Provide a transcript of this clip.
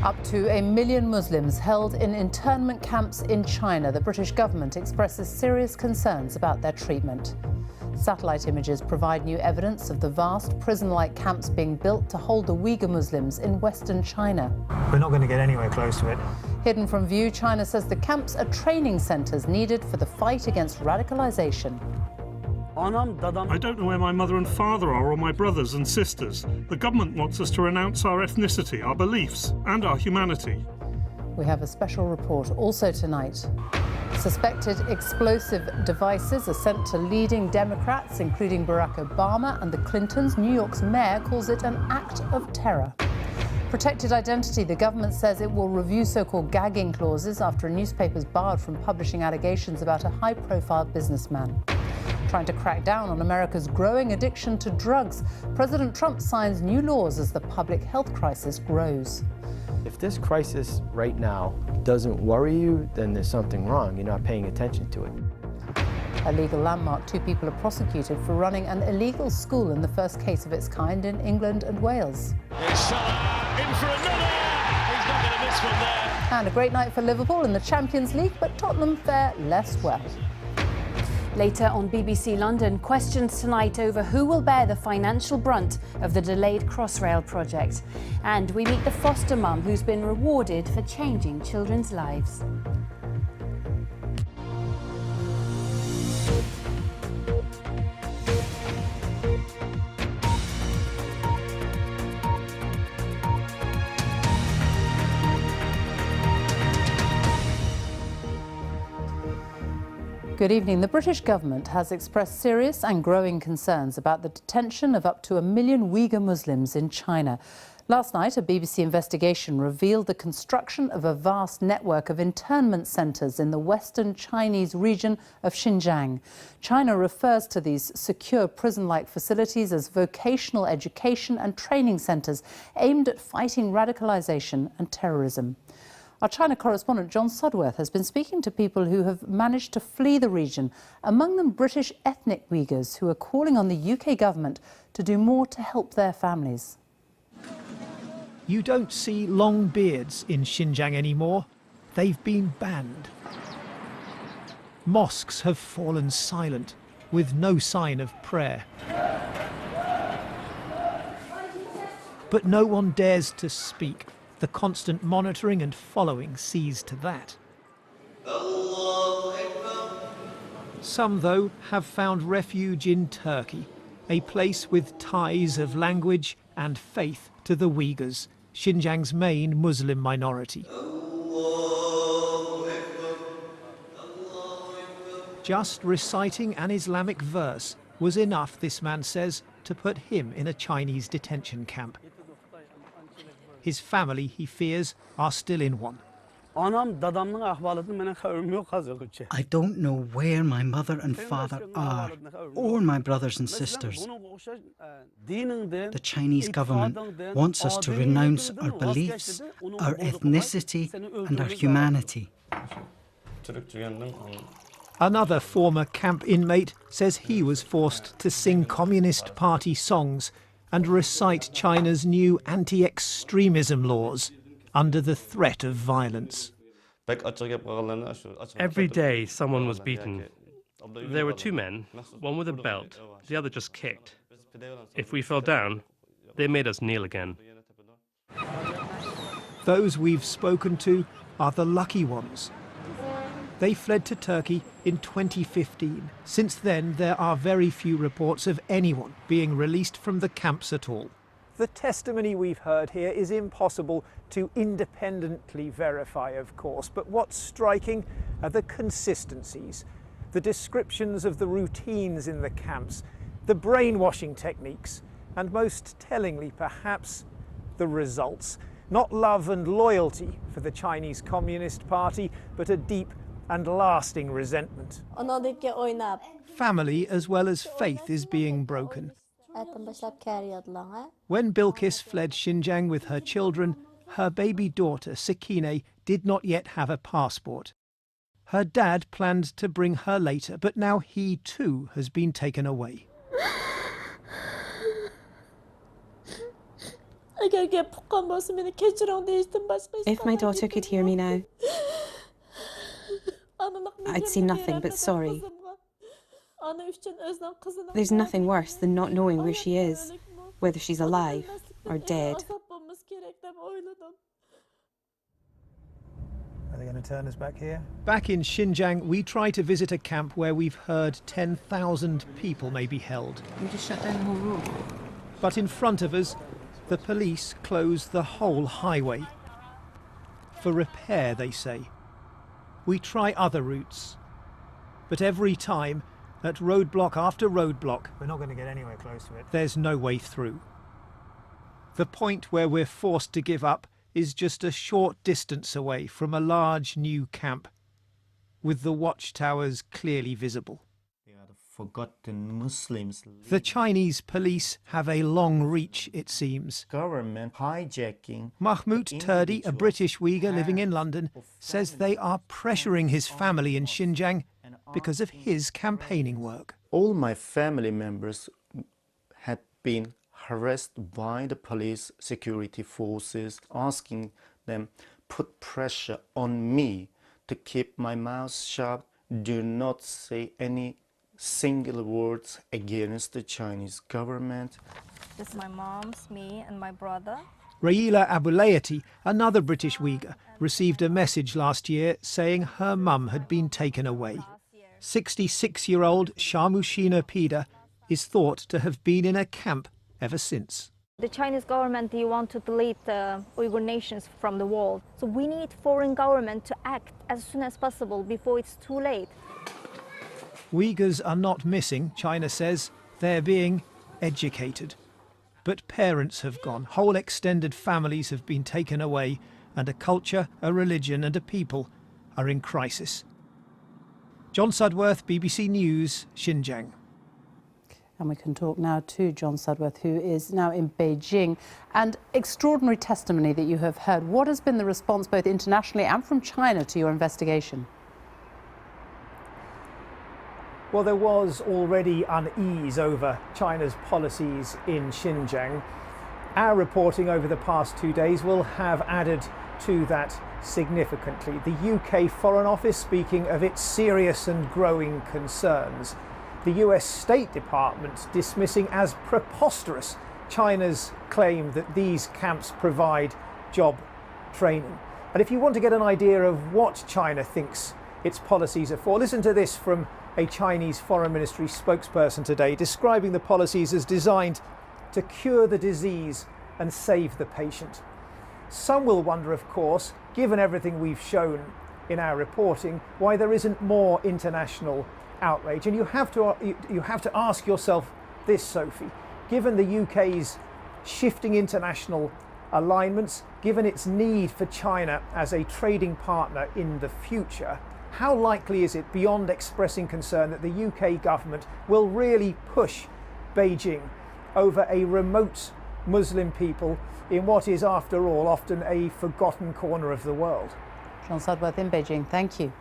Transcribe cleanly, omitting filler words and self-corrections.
Up to 1 million Muslims held in internment camps in China. The British government expresses serious concerns about their treatment. Satellite images provide new evidence of the vast prison-like camps being built to hold the Uyghur Muslims in western China. We're not going to get anywhere close to it. Hidden from view, China says the camps are training centres needed for the fight against radicalisation. I don't know where my mother and father are, or my brothers and sisters. The government wants us to renounce our ethnicity, our beliefs, and our humanity. We have a special report also tonight. Suspected explosive devices are sent to leading Democrats, including Barack Obama and the Clintons. New York's mayor calls it an act of terror. Protected identity. The government says it will review so-called gagging clauses after a newspaper's barred from publishing allegations about a high-profile businessman. Trying to crack down on America's growing addiction to drugs, President Trump signs new laws as the public health crisis grows. If this crisis right now doesn't worry you, then there's something wrong. You're not paying attention to it. A legal landmark. 2 people are prosecuted for running an illegal school in the first case of its kind in England and Wales. It's Salah in for another. He's not going to miss one there. And a great night for Liverpool in the Champions League, but Tottenham fare less well. Later on BBC London, questions tonight over who will bear the financial brunt of the delayed Crossrail project. And we meet the foster mum who's been rewarded for changing children's lives. Good evening. The British government has expressed serious and growing concerns about the detention of up to 1 million Uyghur Muslims in China. Last night, a BBC investigation revealed the construction of a vast network of internment centres in the western Chinese region of Xinjiang. China refers to these secure prison-like facilities as vocational education and training centres aimed at fighting radicalisation and terrorism. Our China correspondent John Sudworth has been speaking to people who have managed to flee the region, among them British ethnic Uyghurs who are calling on the UK government to do more to help their families. You don't see long beards in Xinjiang anymore. They've been banned. Mosques have fallen silent, with no sign of prayer. But no one dares to speak. The constant monitoring and following sees to that. Some, though, have found refuge in Turkey, a place with ties of language and faith to the Uyghurs, Xinjiang's main Muslim minority. Just reciting an Islamic verse was enough, this man says, to put him in a Chinese detention camp. His family, he fears, are still in one. I don't know where my mother and father are, or my brothers and sisters. The Chinese government wants us to renounce our beliefs, our ethnicity and our humanity. Another former camp inmate says he was forced to sing Communist Party songs and recite China's new anti-extremism laws under the threat of violence. Every day someone was beaten. There were 2 men, one with a belt, the other just kicked. If we fell down, they made us kneel again. Those we've spoken to are the lucky ones. They fled to Turkey in 2015. Since then, there are very few reports of anyone being released from the camps at all. The testimony we've heard here is impossible to independently verify, of course, but what's striking are the consistencies, the descriptions of the routines in the camps, the brainwashing techniques, and most tellingly, perhaps, the results. Not love and loyalty for the Chinese Communist Party, but a deep and lasting resentment. Family as well as faith is being broken. When Bilkis fled Xinjiang with her children, her baby daughter, Sakine, did not yet have a passport. Her dad planned to bring her later, but now he too has been taken away. If my daughter could hear me now, I'd say nothing but sorry. There's nothing worse than not knowing where she is, whether she's alive or dead. Are they going to turn us back here? Back in Xinjiang, we try to visit a camp where we've heard 10,000 people may be held. We just shut down the whole road. But in front of us, the police close the whole highway. For repair, they say. We try other routes. But every time, at roadblock after roadblock, we're not going to get anywhere close to it. There's no way through. The point where we're forced to give up is just a short distance away from a large new camp, with the watchtowers clearly visible. Forgotten Muslims. The Chinese police have a long reach, it seems. Government hijacking. Mahmoud Turdi, a British Uyghur living in London, says they are pressuring his family in Xinjiang because of his campaigning work. All my family members had been harassed by the police security forces, asking them put pressure on me to keep my mouth shut, do not say any single words against the Chinese government. This is my mom's, me and my brother. Raila Abulayati, another British Uyghur, received a message last year saying her mum had been taken away. 66-year-old Shamushina Pida is thought to have been in a camp ever since. The Chinese government, they want to delete the Uyghur nations from the world. So we need foreign government to act as soon as possible before it's too late. Uyghurs are not missing, China says. They're being educated. But parents have gone, whole extended families have been taken away, and a culture, a religion and a people are in crisis. John Sudworth, BBC News, Xinjiang. And we can talk now to John Sudworth, who is now in Beijing. And extraordinary testimony that you have heard. What has been the response both internationally and from China to your investigation? Well, there was already unease over China's policies in Xinjiang. Our reporting over the past 2 days will have added to that significantly. The UK Foreign Office speaking of its serious and growing concerns. The US State Department dismissing as preposterous China's claim that these camps provide job training. And if you want to get an idea of what China thinks its policies are for, listen to this from a Chinese Foreign Ministry spokesperson today, describing the policies as designed to cure the disease and save the patient. Some will wonder, of course, given everything we've shown in our reporting, why there isn't more international outrage. And you have to ask yourself this, Sophie, given the UK's shifting international alignments, given its need for China as a trading partner in the future, how likely is it, beyond expressing concern, that the UK government will really push Beijing over a remote Muslim people in what is, after all, often a forgotten corner of the world? John Sudworth in Beijing, thank you.